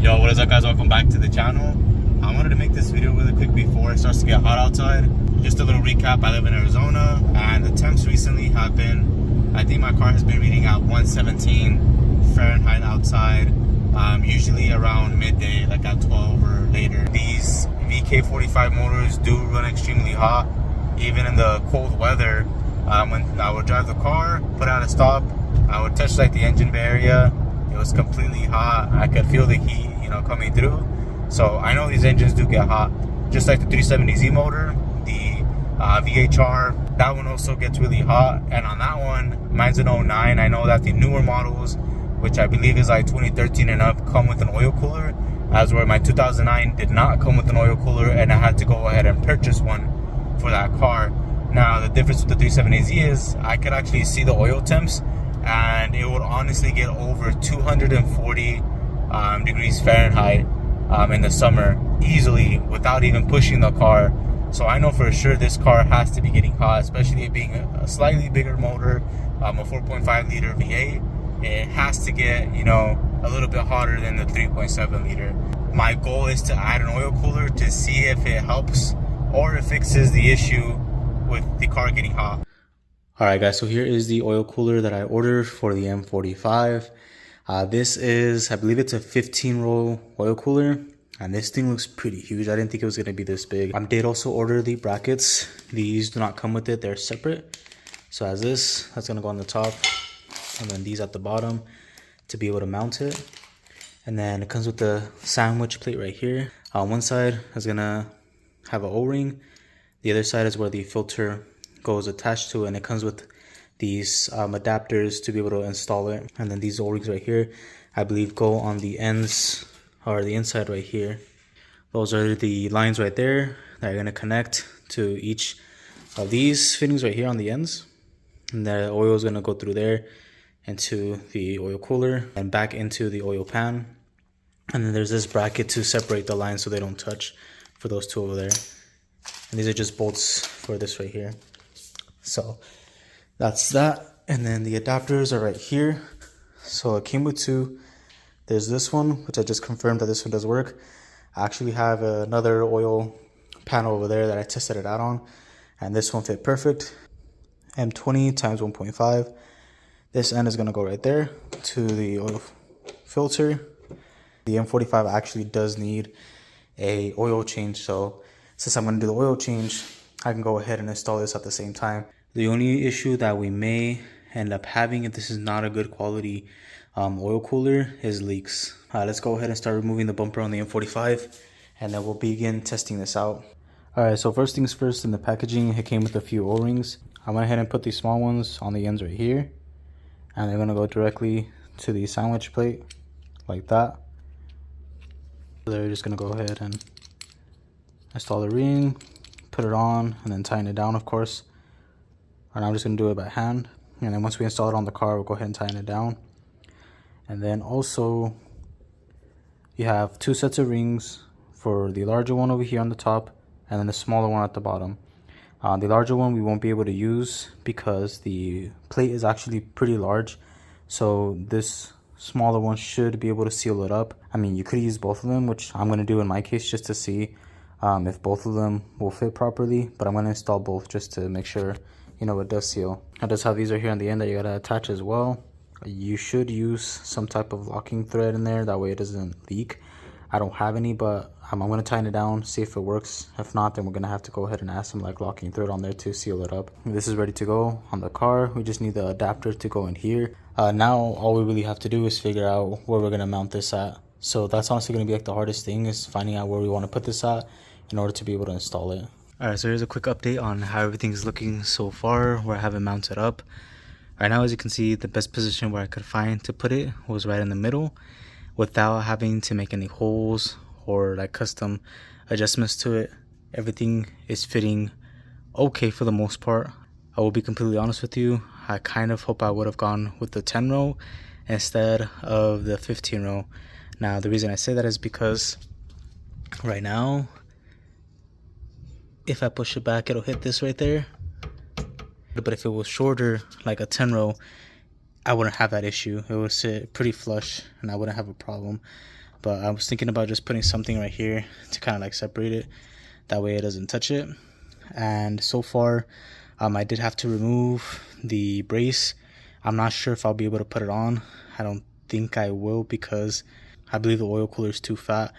Yo, what is up guys, welcome back to the channel. I wanted to make this video really quick before it starts to get hot outside. Just a little recap, I live in Arizona and the temps recently have been, I think my car has been reading at 117 Fahrenheit outside, usually around midday, like at 12 or later. These VK45 motors do run extremely hot, even in the cold weather. When I would drive the car, put out a stop, I would touch like the engine bay area. It was completely hot. I could feel the heat, coming through. So I know these engines do get hot. Just like the 370Z motor, the VHR, that one also gets really hot. And on that one, mine's an 09. I know that the newer models, which I believe is like 2013 and up, come with an oil cooler. As where my 2009 did not come with an oil cooler, and I had to go ahead and purchase one for that car. Now the difference with the 370Z is I could actually see the oil temps, and it would honestly get over 240 degrees Fahrenheit in the summer easily without even pushing the car. So I know for sure this car has to be getting hot, especially it being a slightly bigger motor, a 4.5 liter V8. It has to get, a little bit hotter than the 3.7 liter. My goal is to add an oil cooler to see if it helps or it fixes the issue with the car getting hot. Alright guys, so here is the oil cooler that I ordered for the M45. This is, I believe it's a 15 roll oil cooler, and this thing looks pretty huge. I didn't think it was going to be this big. I did also order the brackets. These do not come with it, they're separate. So as this, that's going to go on the top, and then these at the bottom to be able to mount it. And then it comes with the sandwich plate right here. One side is going to have an O-ring. The other side is where the filter goes attached to, and it comes with these adapters to be able to install it. And then these O-rings right here, I believe, go on the ends or the inside right here. Those are the lines right there that are going to connect to each of these fittings right here on the ends. And the oil is going to go through there into the oil cooler and back into the oil pan. And then there's this bracket to separate the lines so they don't touch for those two over there. And these are just bolts for this right here. So that's that. And then the adapters are right here. So it came with two. There's this one, which I just confirmed that this one does work. I actually have another oil panel over there that I tested it out on, and this one fit perfect. M20 times 1.5. This end is going to go right there to the oil filter. The M45 actually does need a oil change, so since I'm going to do the oil change, I can go ahead and install this at the same time. The only issue that we may end up having if this is not a good quality oil cooler is leaks. Let's go ahead and start removing the bumper on the M45, and then we'll begin testing this out. Alright, so first things first, in the packaging it came with a few O-rings. I went ahead and put these small ones on the ends right here, and they're going to go directly to the sandwich plate like that. They're just going to go ahead and install the ring, put it on, and then tighten it down, of course. And I'm just going to do it by hand. And then once we install it on the car, we'll go ahead and tighten it down. And then also, you have two sets of rings for the larger one over here on the top, and then the smaller one at the bottom. The larger one we won't be able to use because the plate is actually pretty large. So this smaller one should be able to seal it up. I mean, you could use both of them, which I'm going to do in my case just to see if both of them will fit properly. But I'm going to install both just to make sure it does seal. It does have these right here on the end that you gotta attach as well. You should use some type of locking thread in there, that way it doesn't leak. I don't have any, but I'm gonna tighten it down, see if it works. If not, then we're gonna have to go ahead and add some locking thread on there to seal it up. This is ready to go on the car. We just need the adapter to go in here. Now all we really have to do is figure out where we're gonna mount this at. So that's honestly gonna be the hardest thing, is finding out where we want to put this at in order to be able to install it. Alright, so here's a quick update on how everything's looking so far, where I have it mounted up. Right now, as you can see, the best position where I could find to put it was right in the middle, without having to make any holes or custom adjustments to it. Everything is fitting okay for the most part. I will be completely honest with you, I kind of hope I would have gone with the 10 row instead of the 15 row. Now the reason I say that is because right now, if I push it back, it'll hit this right there. But if it was shorter, like a 10 row, I wouldn't have that issue. It would sit pretty flush and I wouldn't have a problem. but I was thinking about just putting something right here to kind of like separate it. That way it doesn't touch it. And so far, I did have to remove the brace. I'm not sure if I'll be able to put it on. I don't think I will, because I believe the oil cooler is too fat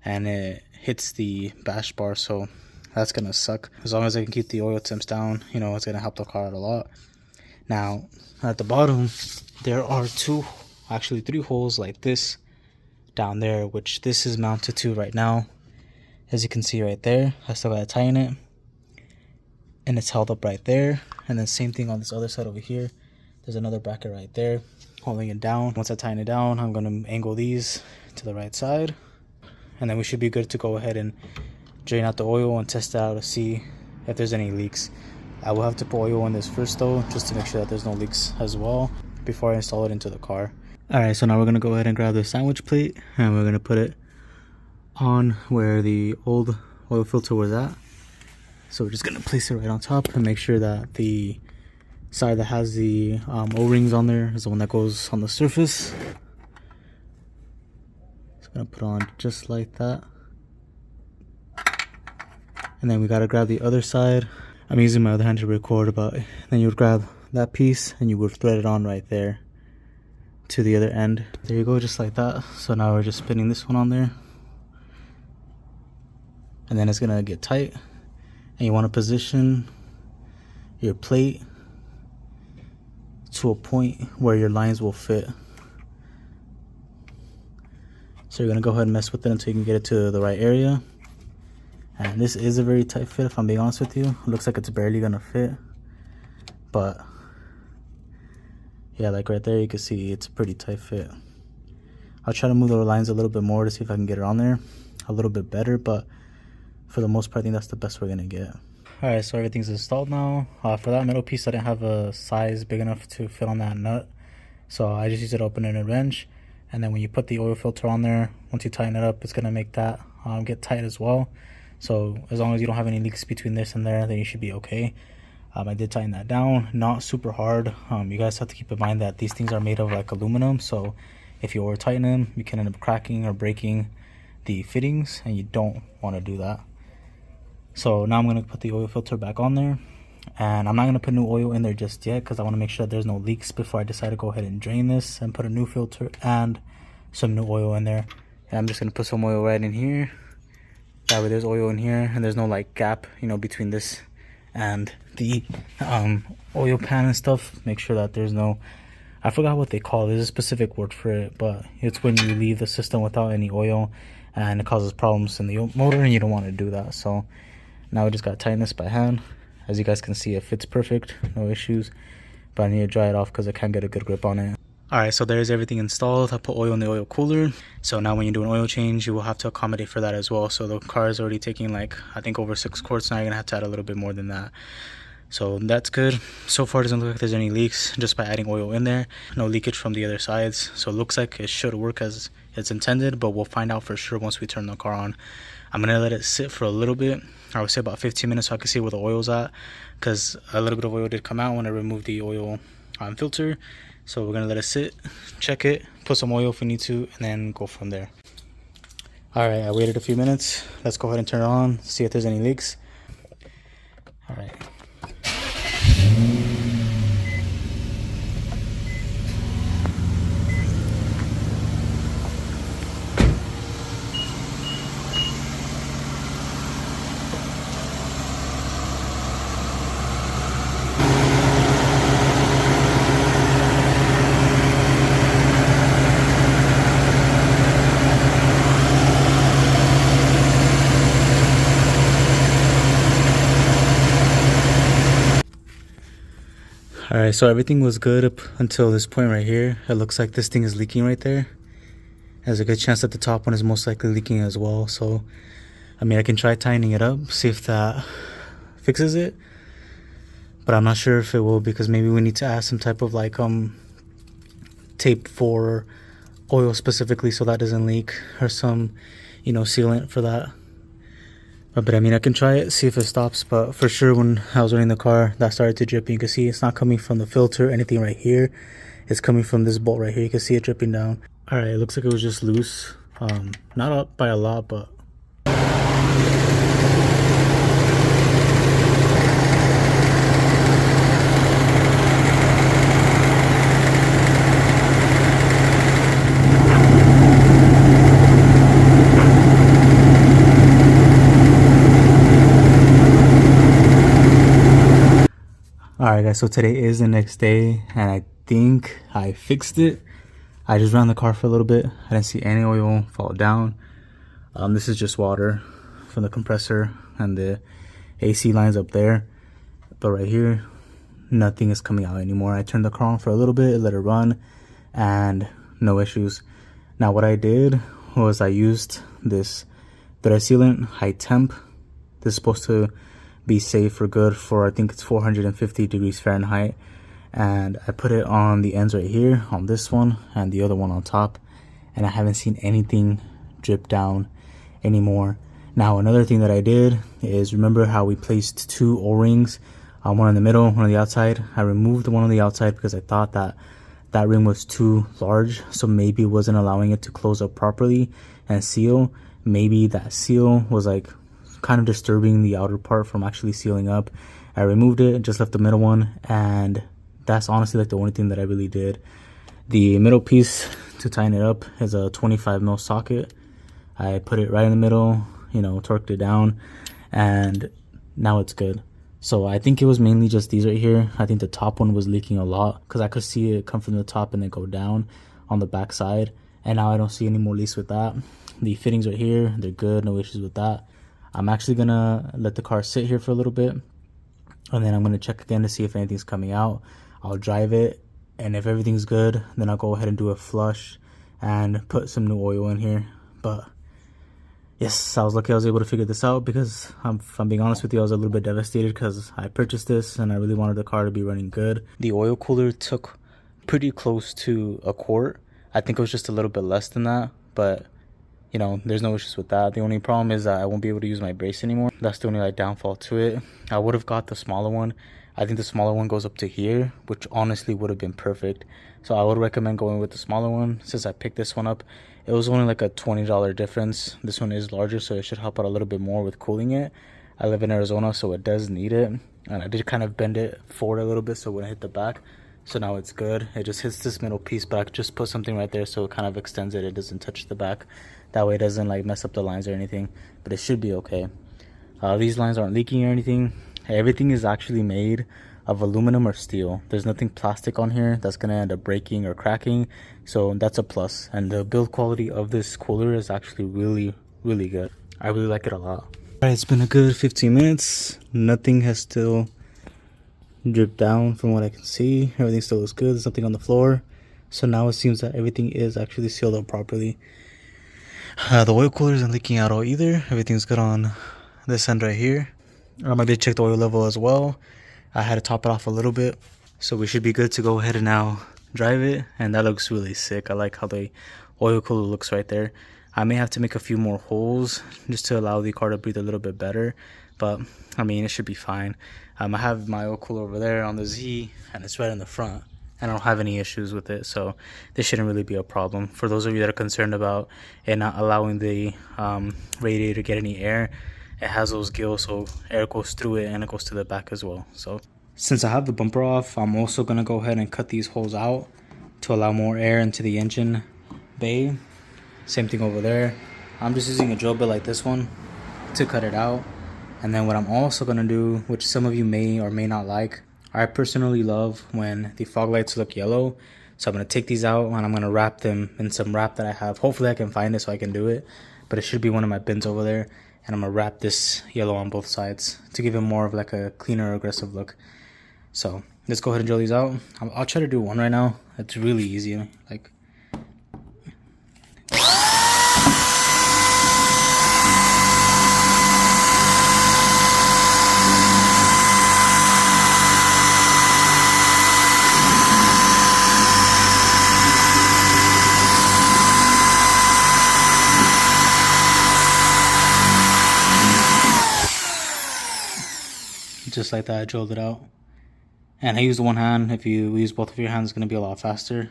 and it hits the bash bar, so that's gonna suck. As long as I can keep the oil temps down, you know, it's gonna help the car out a lot. Now at the bottom there are actually three holes like this down there, which this is mounted to right now. As you can see right there, I still gotta tighten it, and it's held up right there. And then same thing on this other side over here, there's another bracket right there holding it down. Once I tighten it down, I'm gonna angle these to the right side, and then we should be good to go ahead and drain out the oil and test it out to see if there's any leaks. I will have to put oil in this first though, just to make sure that there's no leaks as well before I install it into the car. Alright, so now we're gonna go ahead and grab the sandwich plate and we're gonna put it on where the old oil filter was at. So we're just gonna place it right on top and make sure that the side that has the O-rings on there is the one that goes on the surface. Just gonna put on just like that. And then we gotta grab the other side. I'm using my other hand to record, but then you would grab that piece and you would thread it on right there to the other end. There you go, just like that. So now we're just spinning this one on there, and then it's gonna get tight. And you want to position your plate to a point where your lines will fit. So you're gonna go ahead and mess with it until you can get it to the right area. And this is a very tight fit, if I'm being honest with you. It looks like it's barely gonna fit, but yeah, like right there you can see it's a pretty tight fit. I'll try to move the lines a little bit more to see if I can get it on there a little bit better, but for the most part I think that's the best we're gonna get. Alright, so everything's installed now. For that middle piece I didn't have a size big enough to fit on that nut, so I just used it to open in a wrench. And then when you put the oil filter on there, once you tighten it up, it's gonna make that get tight as well. So as long as you don't have any leaks between this and there, then you should be okay. I did tighten that down, not super hard. You guys have to keep in mind that these things are made of like aluminum, so if you over tighten them, you can end up cracking or breaking the fittings, and you don't want to do that. So now I'm going to put the oil filter back on there, and I'm not going to put new oil in there just yet because I want to make sure that there's no leaks before I decide to go ahead and drain this and put a new filter and some new oil in there. And I'm just going to put some oil right in here. That way there's oil in here and there's no like gap, you know, between this and the oil pan and stuff. Make sure that there's no, I forgot what they call it, there's a specific word for it, but it's when you leave the system without any oil and it causes problems in the motor, and you don't want to do that. So now we just got to tighten this by hand. As you guys can see, it fits perfect, no issues, but I need to dry it off because I can't get a good grip on it. Alright, so there's everything installed. I put oil in the oil cooler. So now when you do an oil change, you will have to accommodate for that as well. So the car is already taking like, I think over 6 quarts. Now you're going to have to add a little bit more than that. So that's good. So far it doesn't look like there's any leaks just by adding oil in there. No leakage from the other sides. So it looks like it should work as it's intended, but we'll find out for sure once we turn the car on. I'm going to let it sit for a little bit. I would say about 15 minutes so I can see where the oil's at, because a little bit of oil did come out when I removed the oil filter. So we're gonna let it sit, check it, put some oil if we need to, and then go from there. Alright, I waited a few minutes. Let's go ahead and turn it on, see if there's any leaks. Alright. Alright, so everything was good up until this point right here. It looks like this thing is leaking right there. There's a good chance that the top one is most likely leaking as well. So, I mean, I can try tightening it up, see if that fixes it. But I'm not sure if it will, because maybe we need to add some type of like tape for oil specifically so that doesn't leak, or some, you know, sealant for that. But I mean, I can try it, see if it stops. But for sure, when I was running the car, that started to drip. You can see it's not coming from the filter, anything right here. It's coming from this bolt right here. You can see it dripping down. Alright, it looks like it was just loose. Not up by a lot, but alright guys, so today is the next day and I think I fixed it. I just ran the car for a little bit. I didn't see any oil fall down. This is just water from the compressor and the AC lines up there. But right here, nothing is coming out anymore. I turned the car on for a little bit, let it run, and no issues. Now what I did was I used this thread sealant, high temp. This is supposed to be safe for good for, I think it's 450 degrees Fahrenheit, and I put it on the ends right here on this one and the other one on top, and I haven't seen anything drip down anymore. Now another thing that I did is, remember how we placed two O-rings, one in the middle, one on the outside? I removed the one on the outside because I thought that that ring was too large, so maybe it wasn't allowing it to close up properly and seal. Maybe that seal was like kind of disturbing the outer part from actually sealing up. I removed it, just left the middle one, and that's honestly like the only thing that I really did. The middle piece to tighten it up is a 25 mil socket. I put it right in the middle, you know, torqued it down, and now it's good. So I think it was mainly just these right here. I think the top one was leaking a lot because I could see it come from the top and then go down on the back side, and now I don't see any more leaks with that. The fittings right here, they're good, no issues with that. I'm actually gonna let the car sit here for a little bit, and then I'm gonna check again to see if anything's coming out. I'll drive it, and if everything's good, then I'll go ahead and do a flush and put some new oil in here. But yes, I was lucky I was able to figure this out, because if I'm being honest with you, I was a little bit devastated because I purchased this and I really wanted the car to be running good. The oil cooler took pretty close to a quart. I think it was just a little bit less than that, but you know, there's no issues with that. The only problem is that I won't be able to use my brace anymore. That's the only like downfall to it. I would have got the smaller one. I think the smaller one goes up to here, which honestly would have been perfect. So I would recommend going with the smaller one. Since I picked this one up, it was only like a $20 difference. This one is larger, so it should help out a little bit more with cooling it. I live in Arizona, so it does need it. And I did kind of bend it forward a little bit so it wouldn't hit the back. So now it's good. It just hits this middle piece, but I could just put something right there so it kind of extends it. It doesn't touch the back. That way it doesn't like mess up the lines or anything, but it should be okay. These lines aren't leaking or anything. Everything is actually made of aluminum or steel. There's nothing plastic on here that's gonna end up breaking or cracking, so that's a plus. And the build quality of this cooler is actually really good. I really like it a lot. Alright, it's been a good 15 minutes. Nothing has still dripped down from what I can see. Everything still looks good. There's nothing on the floor, so now it seems that everything is actually sealed up properly. The oil cooler isn't leaking at all either. Everything's good on this end right here. I did check the oil level as well. I had to top it off a little bit, so we should be good to go ahead and now drive it. And that looks really sick. I like how the oil cooler looks right there. I may have to make a few more holes just to allow the car to breathe a little bit better, but I mean, it should be fine. I have my oil cooler over there on the Z, and it's right in the front. I don't have any issues with it, so this shouldn't really be a problem. For those of you that are concerned about it not allowing the radiator to get any air, it has those gills, so air goes through it and it goes to the back as well. So since I have the bumper off, I'm also gonna go ahead and cut these holes out to allow more air into the engine bay. Same thing over there. I'm just using a drill bit like this one to cut it out. And then what I'm also gonna do, which some of you may or may not like, I personally love when the fog lights look yellow. So I'm going to take these out and I'm going to wrap them in some wrap that I have. Hopefully I can find it so I can do it. But it should be one of my bins over there. And I'm going to wrap this yellow on both sides to give it more of like a cleaner, aggressive look. So let's go ahead and drill these out. I'll try to do one right now. It's really easy. Like, just like that, I drilled it out. And I used one hand. If you use both of your hands, it's going to be a lot faster.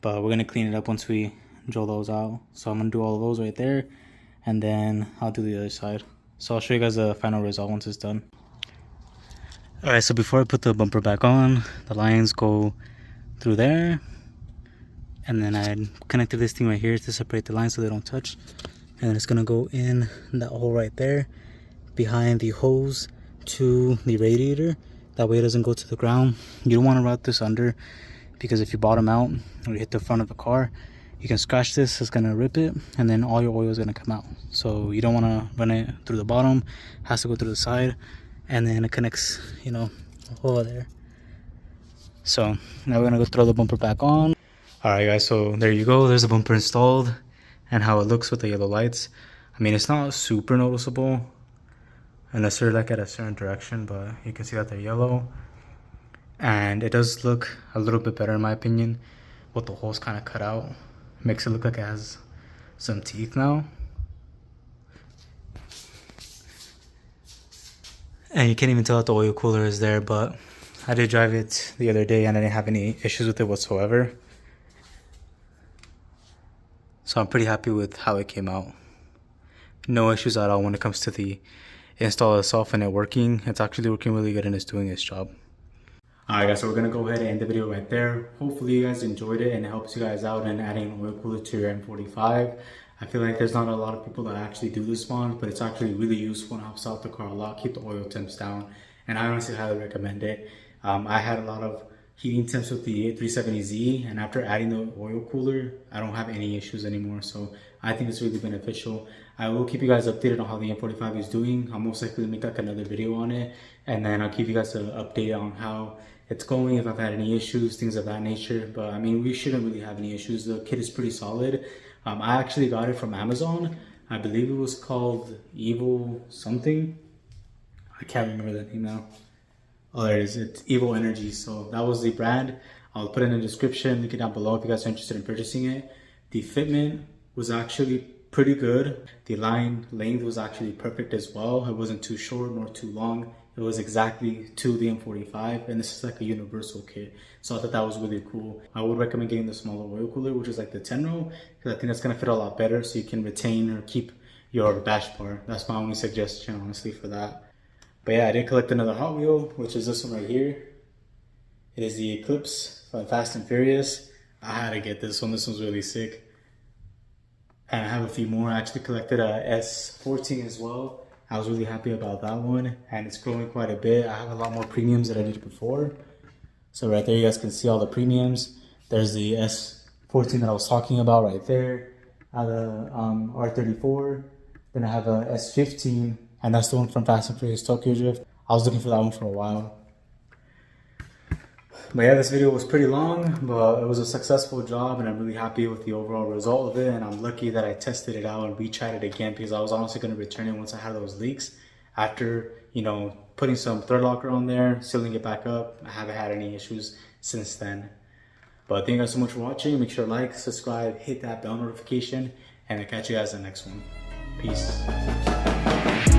But we're going to clean it up once we drill those out. So I'm gonna do all of those right there, and then I'll do the other side. So I'll show you guys the final result once it's done. Alright, so before I put the bumper back on, the lines go through there, and then I connected this thing right here to separate the lines so they don't touch, and then it's gonna go in that hole right there behind the hose to the radiator. That way it doesn't go to the ground. You don't want to route this under, because if you bottom out or you hit the front of the car, you can scratch this, it's gonna rip it, and then all your oil is gonna come out. So you don't want to run it through the bottom, it has to go through the side, and then it connects, you know, over there. So now we're gonna go throw the bumper back on. All right guys, so there you go, there's the bumper installed and how it looks with the yellow lights. I mean, it's not super noticeable unless they're like at a certain direction, but you can see that they're yellow, and it does look a little bit better in my opinion with the holes kind of cut out. Makes it look like it has some teeth now, and you can't even tell that the oil cooler is there, but I did drive it the other day and I didn't have any issues with it whatsoever. So I'm pretty happy with how it came out. No issues at all when it comes to the install itself and it working. It's actually working really good and it's doing its job. Alright guys, so we're gonna go ahead and end the video right there. Hopefully you guys enjoyed it and it helps you guys out in adding an oil cooler to your M45. I feel like there's not a lot of people that actually do this one, but it's actually really useful and helps out the car a lot, keep the oil temps down, and I honestly highly recommend it. I had a lot of heating temps with the 370Z, and after adding the oil cooler, I don't have any issues anymore, so I think it's really beneficial. I will keep you guys updated on how the M45 is doing. I'll most likely make like another video on it, and then I'll give you guys an update on how it's going, if I've had any issues, things of that nature. But I mean, we shouldn't really have any issues. The kit is pretty solid. I actually got it from Amazon. I believe it was called Evil something. I can't remember the name now. Oh, there it is. It's Evil Energy. So that was the brand. I'll put it in the description, link it down below if you guys are interested in purchasing it. The fitment was actually pretty good. The line length was actually perfect as well. It wasn't too short nor too long. It was exactly to the M45, and this is like a universal kit. So I thought that was really cool. I would recommend getting the smaller oil cooler, which is like the 10 row, because I think that's gonna fit a lot better so you can retain or keep your bash bar. That's my only suggestion, honestly, for that. But yeah, I did collect another Hot Wheel, which is this one right here. It is the Eclipse from Fast and Furious. I had to get this one. This one's really sick. And I have a few more. I actually collected a S14 as well. I was really happy about that one, and it's growing quite a bit. I have a lot more premiums than I did before. So right there, you guys can see all the premiums. There's the S14 that I was talking about right there. I have a R34. Then I have a S15, and that's the one from Fast and Furious Tokyo Drift. I was looking for that one for a while. But yeah, this video was pretty long, but it was a successful job, and I'm really happy with the overall result of it. And I'm lucky that I tested it out and retried it again, because I was honestly going to return it once I had those leaks. After, you know, putting some thread locker on there, sealing it back up, I haven't had any issues since then. But thank you guys so much for watching. Make sure to like, subscribe, hit that bell notification, and I'll catch you guys in the next one. Peace.